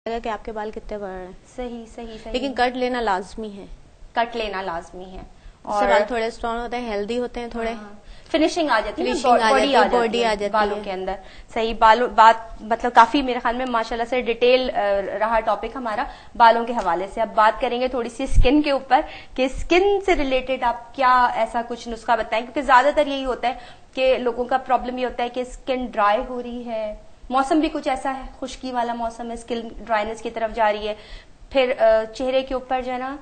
कि आपके बाल कितने बढ़ रहे हैं। सही सही सही। लेकिन कट लेना लाजमी है। कट लेना लाजमी है और बाल थोड़े स्ट्रॉन्ग होते हैं, हेल्दी होते हैं, थोड़े फिनिशिंग आ जाती है, बॉडी आ जाती है बालों के अंदर। सही बात मतलब काफी मेरे ख्याल में माशाल्लाह से डिटेल रहा टॉपिक हमारा बालों के हवाले से। अब बात करेंगे थोड़ी सी स्किन के ऊपर कि स्किन से रिलेटेड आप क्या ऐसा कुछ नुस्खा बताएं, क्योंकि ज्यादातर यही होता है कि लोगों का प्रॉब्लम ये होता है कि स्किन ड्राई हो रही है, मौसम भी कुछ ऐसा है, खुश्की वाला मौसम है, स्किन ड्राइनेस की तरफ जा रही है, फिर चेहरे के ऊपर जो है ना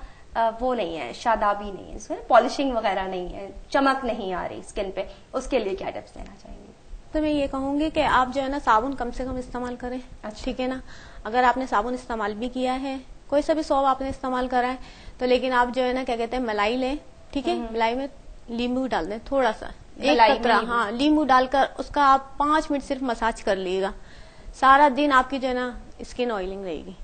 वो नहीं है, शादाबी नहीं है, इसमें पॉलिशिंग वगैरह नहीं है, चमक नहीं आ रही स्किन पे, उसके लिए क्या टिप्स देना चाहेंगे? तो मैं ये कहूंगी कि आप जो है ना साबुन कम से कम इस्तेमाल करें। अच्छा। ठीक है ना। अगर आपने साबुन इस्तेमाल भी किया है, कोई सा भी सोप आपने इस्तेमाल करा है, तो लेकिन आप जो है ना क्या कहते हैं मलाई लें। ठीक है। मलाई में नींबू डाल दें थोड़ा सा, एक कतरा, हाँ नींबू डालकर उसका आप 5 मिनट सिर्फ मसाज कर लीजिएगा। सारा दिन आपकी जो है ना स्किन ऑयलिंग रहेगी,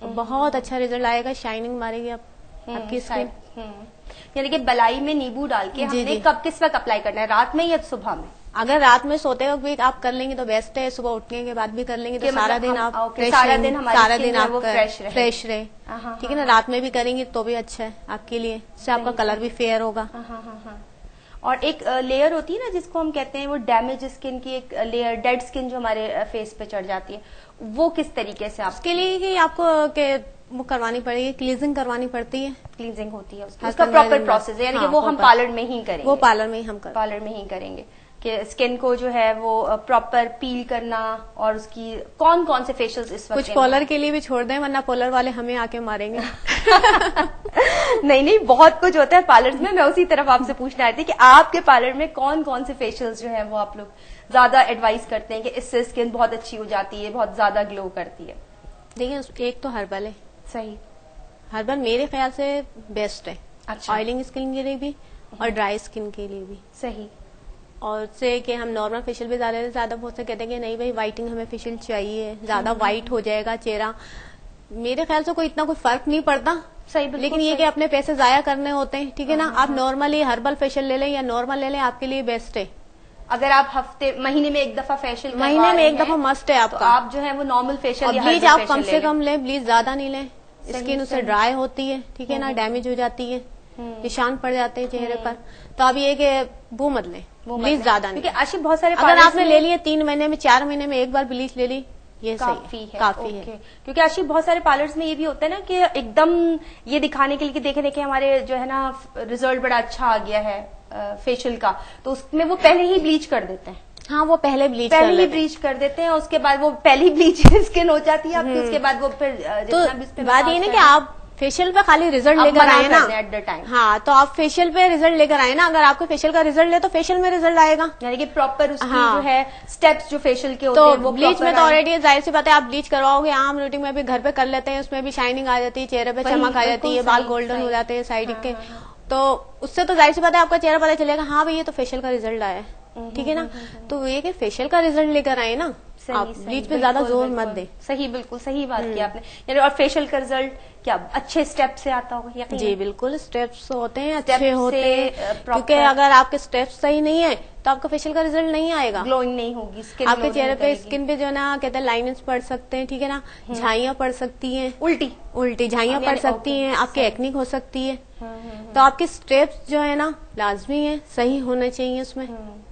बहुत अच्छा रिजल्ट आएगा, शाइनिंग मारेगी आपकी स्किन। यानी कि बलाई में नींबू डाल के हमने कब किस वक्त अप्लाई करना है, रात में या सुबह में? अगर रात में सोते वक्त भी आप कर लेंगे तो बेस्ट है, सुबह उठने के बाद भी कर लेंगे तो सारा दिन आप सारा दिन आप फ्रेश रहे। ठीक है ना। रात में भी करेंगे तो भी अच्छा है आपके लिए, इससे आपका कलर भी फेयर होगा। और एक लेयर होती है ना जिसको हम कहते हैं वो डैमेज स्किन की एक लेयर, डेड स्किन जो हमारे फेस पे चढ़ जाती है, वो किस तरीके से उसके लिए कि आपको वो करवानी पड़ेगी, क्लीजिंग करवानी पड़ती है। क्लीजिंग होती है उसका प्रॉपर प्रोसेस है, यानी कि वो हम पार्लर में ही करेंगे। वो पार्लर में ही हम पार्लर में ही करेंगे कि स्किन को जो है वो प्रॉपर पील करना, और उसकी कौन कौन से फेशियल्स इस वक्त कुछ पार्लर के लिए भी छोड़ दें, वरना पार्लर वाले हमें आके मारेंगे। नहीं बहुत कुछ होता है पार्लर में। मैं उसी तरफ आपसे पूछना आई थी कि आपके पार्लर में कौन कौन से फेशियल्स जो है वो आप लोग ज्यादा एडवाइस करते हैं कि इससे स्किन बहुत अच्छी हो जाती है, बहुत ज्यादा ग्लो करती है? देखिए एक तो हर्बल है। सही। हर्बल मेरे ख्याल से बेस्ट है। अच्छा। ऑयलिंग स्किन के लिए भी और ड्राई स्किन के लिए भी। सही। और से कि हम नॉर्मल फेशियल भी ज्यादा से ज्यादा बहुत से कहते हैं कि नहीं भाई वाइटिंग हमें फेशियल चाहिए, ज्यादा वाइट हो जाएगा चेहरा। मेरे ख्याल से कोई इतना कोई फर्क नहीं पड़ता। सही। लेकिन ये कि अपने पैसे जाया करने होते हैं। ठीक है ना। आप नॉर्मली हर्बल फेशियल ले लें या नॉर्मल ले लें, आपके लिए बेस्ट है। अगर आप महीने में एक दफा फेशियल महीने में एक दफा मस्ट है आपका, तो आप जो है वो नॉर्मल फेशियल, ब्लीच आप कम से कम लें, ब्लीच ज्यादा नहीं लें, स्किन उससे ड्राई होती है। ठीक है ना। डैमेज हो जाती है, निशान पड़ जाते हैं चेहरे पर। तो आप ये कि वो मत लें, ब्लीच ज्यादा नहीं। क्योंकि बहुत सारे अगर आपने ले लिए 3 महीने में 4 महीने में एक बार ब्लीच ले ली, ये काफी है। काफी है। क्योंकि आशी बहुत सारे पार्लर्स में ये भी होता है ना कि एकदम ये दिखाने के लिए कि देखे हमारे जो है ना रिजल्ट बड़ा अच्छा आ गया है फेशियल का, तो उसमें वो पहले ही ब्लीच कर देते हैं। हाँ वो पहले ही ब्लीच कर देते हैं, उसके बाद वो पहली ब्लीच स्किन हो जाती है आपकी, उसके बाद वो फिर तो बात ये ना कि आप फेशियल पे खाली रिजल्ट लेकर आए ना एट द टाइम। हाँ तो आप फेशियल पे रिजल्ट लेकर आए ना, अगर आपको फेशियल का रिजल्ट ले तो फेशियल में रिजल्ट आएगा, यानी कि प्रॉपर उसकी जो है स्टेप्स जो फेशियल के होते हैं वो ब्लीच में तो ऑलरेडी जाहिर सी बात है आप ब्लीच करवाओगे, आम रूटीन में भी घर पे कर लेते हैं, उसमें भी शाइनिंग आ जाती है, चेहरे पे चमक आ जाती है, बाल गोल्डन हो जाते हैं साइड के, तो उससे तो जाहिर सी बात है आपका चेहरा पता चलेगा हाँ भाई ये तो फेशियल का रिजल्ट आया है। ठीक है ना। तो ये कि फेशियल का रिजल्ट लेकर आए ना, आप ब्लीच पे ज्यादा जोर मत दे। सही, बिल्कुल सही बात की आपने। यानी और फेशियल का रिजल्ट क्या अच्छे स्टेप से आता होगा? जी बिल्कुल, स्टेप्स होते हैं, अच्छे होते हैं, क्योंकि अगर आपके स्टेप्स सही नहीं है तो आपका फेशियल का रिजल्ट नहीं आएगा, ग्लोइंग नहीं होगी स्किन, आपके चेहरे पे स्किन पे जो ना कहते हैं लाइनेस पड़ सकते हैं। ठीक है ना। झाइयां पड़ सकती हैं, उल्टी झाइयां पड़ सकती हैं, आपकी एक्निक हो सकती है। तो आपके स्टेप्स जो है ना लाजमी है, सही होने चाहिए उसमें।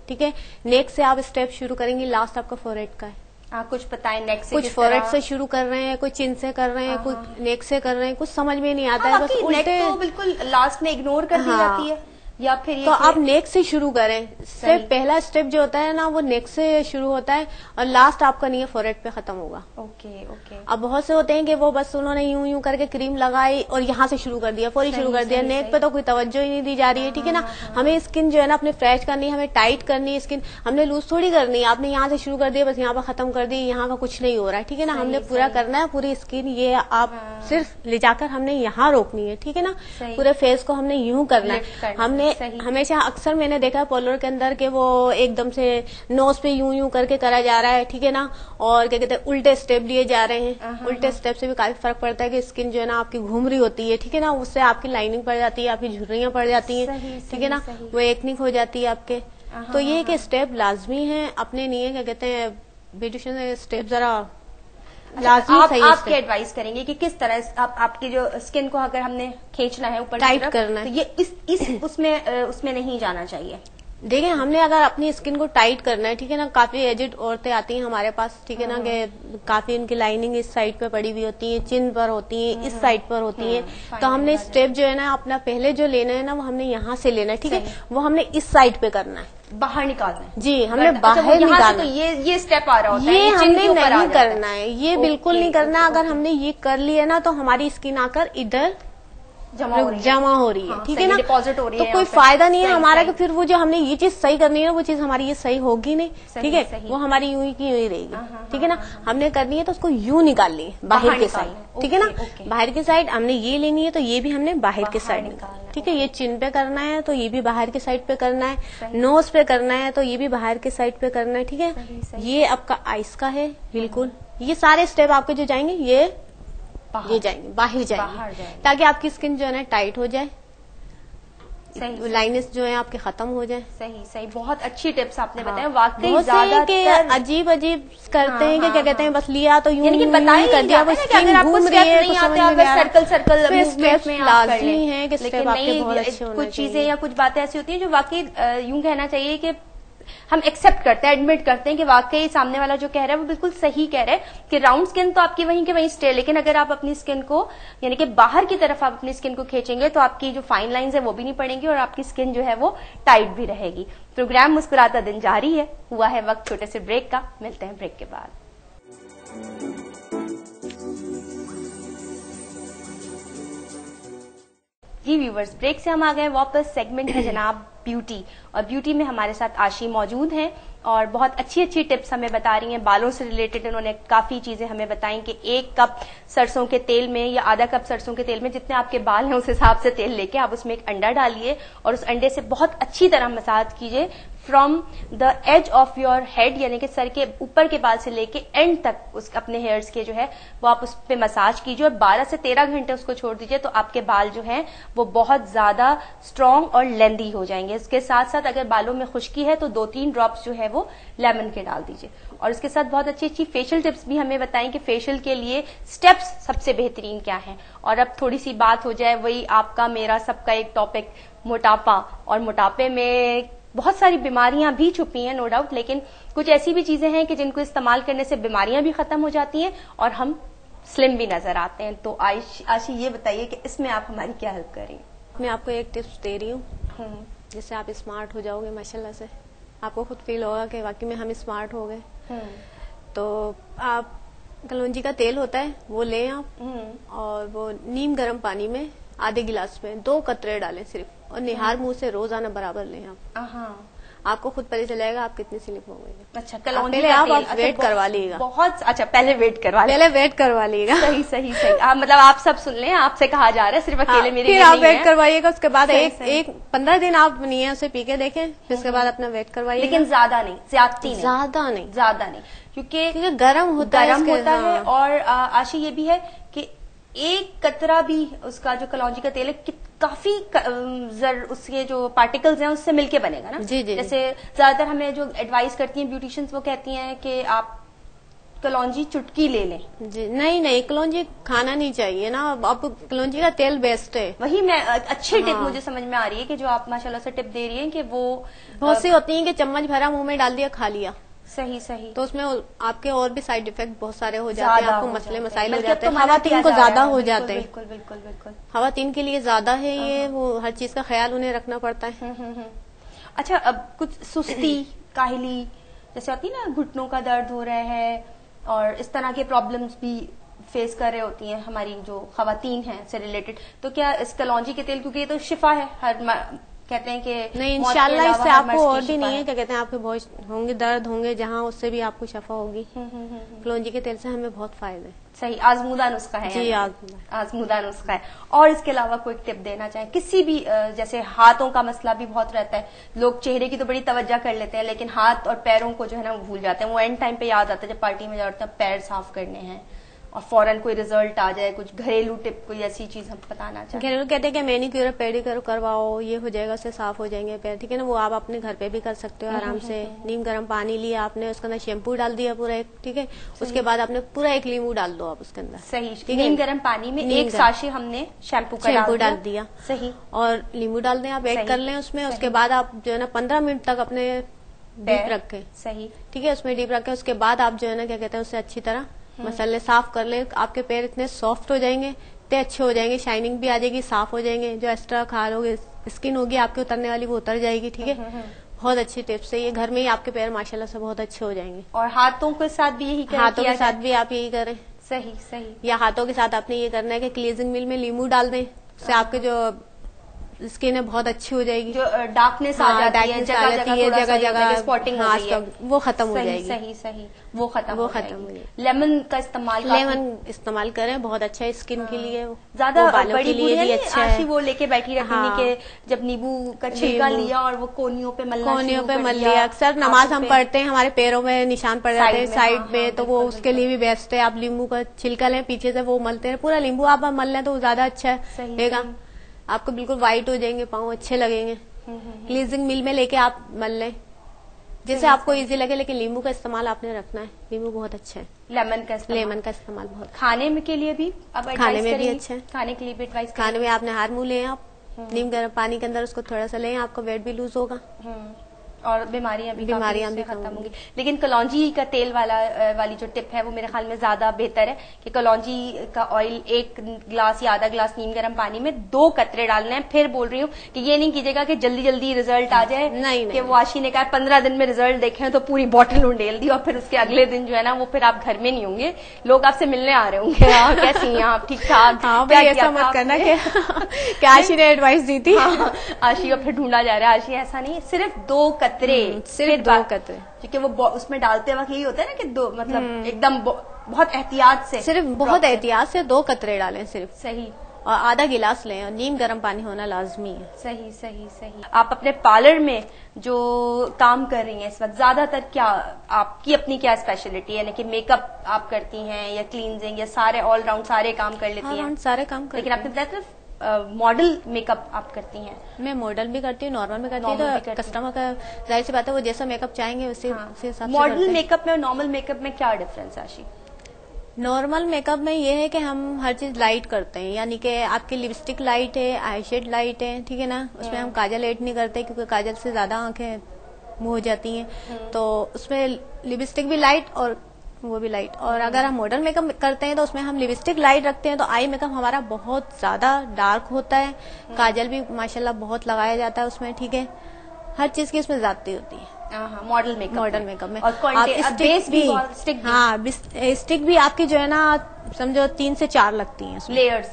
ठीक है। नेक से आप स्टेप शुरू करेंगे, लास्ट आपका फोरहेड का है। कुछ बताएं नेक से, कुछ फोरहेड से शुरू कर रहे हैं, कोई चिन से कर रहे हैं, कुछ नेक से कर रहे हैं, कुछ समझ में नहीं आता है, बस उल्टे तो बिल्कुल लास्ट में इग्नोर कर दी जाती है, या फिर तो आप नेक से शुरू करें। सिर्फ पहला स्टेप जो होता है ना वो नेक से शुरू होता है और लास्ट आपका नहीं है फोरहेड पे खत्म होगा। ओके। अब बहुत से होते हैं कि वो बस उन्होंने यूं करके क्रीम लगाई और यहाँ से शुरू कर दिया, फौरी शुरू कर दिया, नेक पे तो कोई तवज्जो ही नहीं दी जा रही है। ठीक है ना। हमें स्किन जो है ना अपने फ्रेश करनी है, हमें टाइट करनी है स्किन, हमने लूज थोड़ी करनी है। आपने यहाँ से शुरू कर दिया, बस यहाँ पर खत्म कर दी, यहाँ का कुछ नहीं हो रहा है। ठीक है ना। हमने पूरा करना है, पूरी स्किन ये आप सिर्फ ले जाकर हमने यहाँ रोकनी है। ठीक है ना। पूरे फेस को हमने यूं करना है। हमने हमेशा अक्सर मैंने देखा है पार्लर के अंदर के वो एकदम से नोज पे यूं करके करा जा रहा है। ठीक है ना। और क्या कहते हैं उल्टे स्टेप लिए जा रहे हैं। उल्टे स्टेप से भी काफी फर्क पड़ता है कि स्किन जो है ना आपकी घूम रही होती है। ठीक है ना। उससे आपकी लाइनिंग पड़ जाती है, आपकी झुर्रियां पड़ जाती हैं। ठीक है ना। वो एक्निक हो जाती है आपके। तो ये कि स्टेप लाजमी है, अपने नहीं है क्या कहते हैं ब्यूटिशियन स्टेप जरा लाजमी सही आप step। क्या एडवाइस करेंगे कि किस तरह आपकी जो स्किन को अगर हमने खींचना है ऊपर टाइट करना तो है, ये इस उसमें नहीं जाना चाहिए? देखिए हमने अगर अपनी स्किन को टाइट करना है, ठीक है ना, काफी एजिड औरतें आती हैं हमारे पास, ठीक है ना, कि काफी उनकी लाइनिंग इस साइड पे पड़ी हुई होती है, चिन पर होती है, इस साइड पर होती है, तो हमने स्टेप जो है ना अपना पहले जो लेना है ना वो हमने यहाँ से लेना है, ठीक है, वो हमने इस साइड पे करना है, बाहर निकालना है जी, हमने अच्छा, बाहर यहाँ निकालना से है। तो ये स्टेप आ रहा होता है, ये चिन हमने के ऊपर आ नहीं जाता है। करना है, ये बिल्कुल नहीं करना। अगर हमने ये कर लिया ना तो हमारी स्किन आकर इधर जमा हो रही है, जमा हो रही है, हाँ, ठीक सही है ना, डिपॉजिट हो रही तो है कोई यहाँ पे। फायदा नहीं है सही, हमारा सही। कि फिर वो जो हमने ये चीज सही करनी है ना वो चीज हमारी ये सही होगी नहीं, सही, ठीक है, सही। वो हमारी यूं ही की यूं ही रहेगी, ठीक है ना। हमने करनी है तो उसको यूं निकालनी है बाहर के साइड, ठीक है ना, बाहर की साइड हमने ये लेनी है तो ये भी हमने बाहर के साइड निकालना है, ठीक है। ये चिन पे करना है तो ये भी बाहर के साइड पे करना है, नोज पे करना है तो ये भी बाहर के साइड पे करना है, ठीक है। ये आपका आइस का है, बिल्कुल ये सारे स्टेप आपके जो जाएंगे ये जाएंगे बाहर जाएंगे, ताकि आपकी स्किन जो है ना टाइट हो जाए, सही, लाइनेस जो है आपके खत्म हो जाए। सही सही, बहुत अच्छी टिप्स आपने हाँ, बताया। वाकई बहुत से ज्यादातर अजीब अजीब करते हैं कि क्या कहते हैं, बस लिया तो यूं यानी कि यूं बताया कर दिया, जाता है बस ना कि अगर आपको घूम स्टेप रही है, नहीं कुछ आते समझ आप में नहीं आ रहा। सर्कल सर्कल फिर मूवमेंट स्टेप्स में आप कर लाजमी लें। है कि लेकिन स्टेप आपके नहीं, बहुत अच्छे होने कुछ चीजें चाहिए। या कुछ बातें ऐसी होती हैं जो वाकई यूं कहना चाहिए कि हम एक्सेप्ट करते हैं, एडमिट करते हैं कि वाकई सामने वाला जो कह रहा है वो बिल्कुल सही कह रहा है कि राउंड स्किन तो आपकी वहीं के वहीं स्टे, लेकिन अगर आप अपनी स्किन को यानी कि बाहर की तरफ आप अपनी स्किन को खींचेंगे तो आपकी जो फाइन लाइंस है वो भी नहीं पड़ेंगी और आपकी स्किन जो है वो टाइट भी रहेगी। प्रोग्राम मुस्कुराता दिन जारी है, हुआ है वक्त छोटे से ब्रेक का, मिलते हैं ब्रेक के बाद। जी व्यूवर्स, ब्रेक से हम आ गए वापस। सेगमेंट है जनाब ब्यूटी, और ब्यूटी में हमारे साथ आशी मौजूद हैं और बहुत अच्छी अच्छी टिप्स हमें बता रही हैं बालों से रिलेटेड। उन्होंने काफी चीजें हमें बताई कि 1 कप सरसों के तेल में या आधा कप सरसों के तेल में जितने आपके बाल हैं उस हिसाब से तेल लेके आप उसमें एक अंडा डालिए और उस अंडे से बहुत अच्छी तरह मसाज कीजिए from the edge of your head, यानी कि सर के ऊपर के बाल से लेके एंड तक उस अपने हेयर्स के जो है वो आप उस पे मसाज कीजिए और 12 से 13 घंटे उसको छोड़ दीजिए, तो आपके बाल जो हैं वो बहुत ज्यादा स्ट्रॉन्ग और लेंदी हो जाएंगे। इसके साथ साथ अगर बालों में खुश्की है तो 2-3 ड्रॉप्स जो है वो लेमन के डाल दीजिए। और इसके साथ बहुत अच्छी अच्छी फेशियल टिप्स भी हमें बताएं कि फेशियल के लिए स्टेप्स सबसे बेहतरीन क्या हैं। और अब थोड़ी सी बात हो जाए वही आपका मेरा सबका एक टॉपिक, मोटापा। और मोटापे में बहुत सारी बीमारियां भी छुपी हैं नो डाउट, लेकिन कुछ ऐसी भी चीजें हैं कि जिनको इस्तेमाल करने से बीमारियां भी खत्म हो जाती हैं और हम स्लिम भी नजर आते हैं। तो आशी ये बताइए कि इसमें आप हमारी क्या हेल्प करेंगे? मैं आपको एक टिप्स दे रही हूँ जिससे आप स्मार्ट हो जाओगे माशाल्लाह से, आपको खुद फील होगा कि वाकई में हम स्मार्ट हो गए। तो आप कलौंजी का तेल होता है वो लें आप, और वो नीम गर्म पानी में आधे गिलास में 2 कतरे डालें सिर्फ, और निहार मुंह से रोजाना बराबर लें आप। आपको खुद पता चलेगा आप कितनी स्लिप हो गई। अच्छा, पहले आप वेट करवा लीजिएगा। बहुत अच्छा, पहले वेट करवा लीजिएगा। सही सही सही, मतलब आप सब सुन लें, आपसे कहा जा रहा है, सिर्फ अकेले मेरे फिर आप वेट करवाइएगा। उसके बाद एक 15 दिन आप नियम से पी के देखें, फिर उसके बाद अपना वेट करवाइए, लेकिन ज्यादा नहीं, ज्यादा नहीं, क्योंकि गर्म होता है। और आशी ये भी है कि 1 कतरा भी उसका जो कलौंजी का तेल है काफी उसके जो पार्टिकल्स हैं उससे मिलके बनेगा ना। जी। जैसे ज्यादातर हमें जो एडवाइस करती हैं ब्यूटिशियंस, वो कहती हैं कि आप कलौंजी चुटकी ले लें। जी नहीं, कलौंजी खाना नहीं चाहिए ना, अब कलौंजी का तेल बेस्ट है। वही मैं अच्छी टिप मुझे समझ में आ रही है कि जो आप माशाल्लाह से टिप दे रही हैं कि वो बहुत सी होती है कि चम्मच भरा मुंह में डाल दिया, खा लिया। सही, तो उसमें आपके और भी साइड इफेक्ट बहुत सारे हो जाते हैं, आपको मसले मसाइल हो जाते हैं, तो खवातीन को ज्यादा हो जाते हैं। बिल्कुल खवातीन के लिए ज्यादा है ये, वो हर चीज का ख्याल उन्हें रखना पड़ता है। अच्छा, अब कुछ सुस्ती, काहिली जैसे होती है ना, घुटनों का दर्द हो रहा है और इस तरह के प्रॉब्लम्स भी फेस कर रहे होती हैं हमारी जो खवातीन हैं से रिलेटेड, तो क्या इस कलौंजी के तेल, क्योंकि ये तो शिफा है, हर कहते हैं कि नहीं इंशाल्लाह इससे आपको और भी नहीं है, क्या कहते हैं, आपके बहुत होंगे दर्द होंगे जहाँ, उससे भी आपको शफा होगी। कलौंजी के तेल से हमें बहुत फायदे। सही, आजमूदा नुस्खा है। जी, आजमूदा नुस्खा है। और इसके अलावा कोई टिप देना चाहें किसी भी, जैसे हाथों का मसला भी बहुत रहता है, लोग चेहरे की तो बड़ी तवज्जो कर लेते हैं लेकिन हाथ और पैरों को जो है ना वो भूल जाते हैं, वो एंड टाइम पे याद आता है जब पार्टी में जाते हैं पैर साफ करने हैं, और फौरन कोई रिजल्ट आ जाए, कुछ घरेलू टिप, कोई ऐसी चीज हम बताना चाहते हैं? घरेलू कहते हैं कि मैनिक्योर पेडिक्योर करवाओ, ये हो जाएगा, उससे साफ हो जाएंगे पैर, ठीक है ना। वो आप अपने घर पे भी कर सकते हो आराम से। नीम गर्म पानी लिया आपने, उसके अंदर शैम्पू डाल दिया पूरा एक, ठीक है। उसके बाद आपने पूरा एक नींबू डाल दो आप उसके अंदर। सही। नीम गर्म पानी में एक साशे हमने शैम्पू डाल दिया। सही। और नींबू डाल दें, आप ऐड कर लें उसमें। उसके बाद आप जो है ना 15 मिनट तक अपने डीप रखें। सही, ठीक है। उसमें डीप रखें, उसके बाद आप जो है ना क्या कहते हैं उससे अच्छी तरह मसाले साफ कर ले। आपके पैर इतने सॉफ्ट हो जाएंगे, इतने अच्छे हो जाएंगे, शाइनिंग भी आ जाएगी, साफ हो जाएंगे। जो एक्स्ट्रा खाल होगी, स्किन होगी आपकी उतरने वाली, वो उतर जाएगी, ठीक है। बहुत अच्छी टिप्स है ये, घर में ही आपके पैर माशाल्लाह से बहुत अच्छे हो जाएंगे। और हाथों के साथ भी यही करें? हाथों के साथ भी आप यही करें। सही सही। या हाथों के साथ आपने ये करना है कि क्लीजिंग मिल में नींबू डाल दें, उससे आपके जो स्किन है बहुत अच्छी हो जाएगी। जो डार्कनेस आ जाती है, जगह जगह स्पॉटिंग हो रही है, वो खत्म हो जाएगी। सही सही, वो खत्म हो जाएगी। लेमन का इस्तेमाल, लेमन इस्तेमाल करें, बहुत अच्छा है स्किन के लिए। ज्यादा बालों के लिए भी अच्छा है। वो लेके बैठी रहती के जब नींबू का छिलका लिया और वो कोनियों पे मल लिया। अक्सर नमाज हम पढ़ते हैं, हमारे पैरों में निशान पड़ जाते हैं साइड में, तो वो उसके लिए भी बेस्ट है। आप नींबू का छिलका लें, पीछे से वो मलते हैं, पूरा नींबू आप मल लें तो वो ज्यादा अच्छा है। आपको बिल्कुल व्हाइट हो जाएंगे, पाँव अच्छे लगेंगे। क्लीजिंग मिल में लेके आप मल लें, जैसे आपको इजी लगे, लेकिन नींबू का इस्तेमाल आपने रखना है। नींबू बहुत अच्छा है। लेमन का इस्तेमाल बहुत। खाने में के लिए भी अब खाने में भी अच्छा है। खाने के लिए भी एडवाइस? खाने में आपने हार मुंह लें, आप नीम गर्म पानी के अंदर उसको थोड़ा सा लें, आपका वेट भी लूज होगा और बीमारियां भी खत्म होंगी। लेकिन कलौंजी का तेल वाली जो टिप है वो मेरे ख्याल में ज्यादा बेहतर है कि कलौंजी का ऑयल 1 गिलास या आधा गिलास नीम गर्म पानी में 2 कतरे डालना है। फिर बोल रही हूँ कि ये नहीं कीजिएगा कि जल्दी जल्दी रिजल्ट आ जाए। नहीं, कि वो आशी ने कहा 15 दिन में रिजल्ट देखे तो पूरी बोतल उंडेल दी और फिर उसके अगले दिन जो है ना वो फिर आप घर में नहीं होंगे, लोग आपसे मिलने आ रहे होंगे। कैसी हैं आप, ठीक ठाक? ऐसा मत करना कि आशी ने एडवाइस दी थी। आशी को फिर ढूंढा जा रहा है। आशी ऐसा नहीं, सिर्फ 2 कतरे, सिर्फ 2 कतरे, क्योंकि वो उसमें डालते वक्त यही होता है ना कि 2 मतलब एकदम बहुत एहतियात से, सिर्फ बहुत एहतियात से 2 कतरे डालें सिर्फ। सही। और आधा गिलास लें, और नीम गर्म पानी होना लाजमी है। सही सही सही। आप अपने पार्लर में जो काम कर रही हैं इस वक्त, ज्यादातर क्या आपकी अपनी क्या स्पेशलिटी है? यानी कि मेकअप आप करती हैं या क्लींजिंग, या सारे ऑलराउंड सारे काम कर लेती हैं? सारे काम करती लेकिन आपने बताया था मॉडल मेकअप आप करती हैं। मैं मॉडल भी करती हूँ, नॉर्मल भी करती हूँ। तो कस्टमर का जाहिर सी बात है, वो जैसा मेकअप चाहेंगे उसी हिसाब से। मॉडल मेकअप में और नॉर्मल मेकअप में क्या डिफरेंस है आशी? नॉर्मल मेकअप में ये है कि हम हर चीज लाइट करते हैं, यानी कि आपकी लिपस्टिक लाइट है, आई शेड लाइट है, ठीक है ना। उसमें हम काजल ऐड नहीं करते, क्योंकि काजल से ज्यादा आंखें मुंह हो जाती हैं। तो उसमें लिपस्टिक भी लाइट और वो भी लाइट। और अगर हम मॉडर्न मेकअप करते हैं तो उसमें हम लिपस्टिक लाइट रखते हैं, तो आई मेकअप हमारा बहुत ज्यादा डार्क होता है। काजल भी माशाल्लाह बहुत लगाया जाता है उसमें, ठीक है। हर चीज की उसमें ज्यादती होती है मॉडल मेकअप में। और आप स्टिक भी आपकी जो है ना समझो 3 से 4 लगती हैं, लेयर्स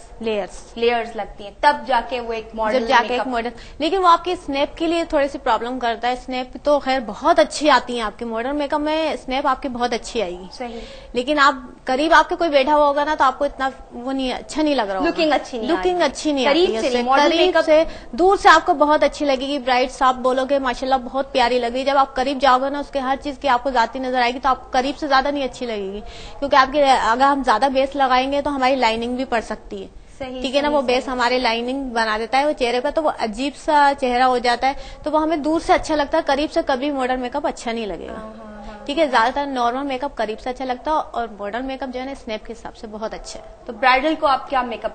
लगती हैं, तब जाके वो एक मॉडल। लेकिन वो आपके स्नैप के लिए थोड़ी सी प्रॉब्लम करता है। स्नैप तो खैर बहुत अच्छी आती है आपके मॉडर्न मेकअप में, स्नैप आपकी बहुत अच्छी आएगी। सही। लेकिन आप करीब आपके कोई बैठा हुआ होगा ना, तो आपको इतना वो नहीं अच्छा नहीं लग रहा होगा, लुकिंग अच्छी नहीं करीब से। दूर से आपको बहुत अच्छी लगेगी, ब्राइट साफ बोलोगे माशाल्लाह बहुत प्यारी लगेगी। जब आप करीब जाओगे ना, उसके हर चीज की आपको जाती नजर आएगी, तो आपको करीब से ज्यादा नहीं अच्छी लगेगी। क्योंकि आपके अगर हम ज्यादा बेस लगाएंगे तो हमारी लाइनिंग भी पड़ सकती है, ठीक है ना। वो बेस हमारे लाइनिंग बना देता है वो चेहरे पर, तो वो अजीब सा चेहरा हो जाता है। तो वो हमें दूर से अच्छा लगता है, करीब से कभी मॉडर्न मेकअप अच्छा नहीं लगेगा, ठीक है। ज्यादातर नॉर्मल मेकअप करीब से अच्छा लगता है, और मॉडर्न मेकअप जो है ना स्नैप के हिसाब से बहुत अच्छा है। तो ब्राइडल को आप क्या मेकअप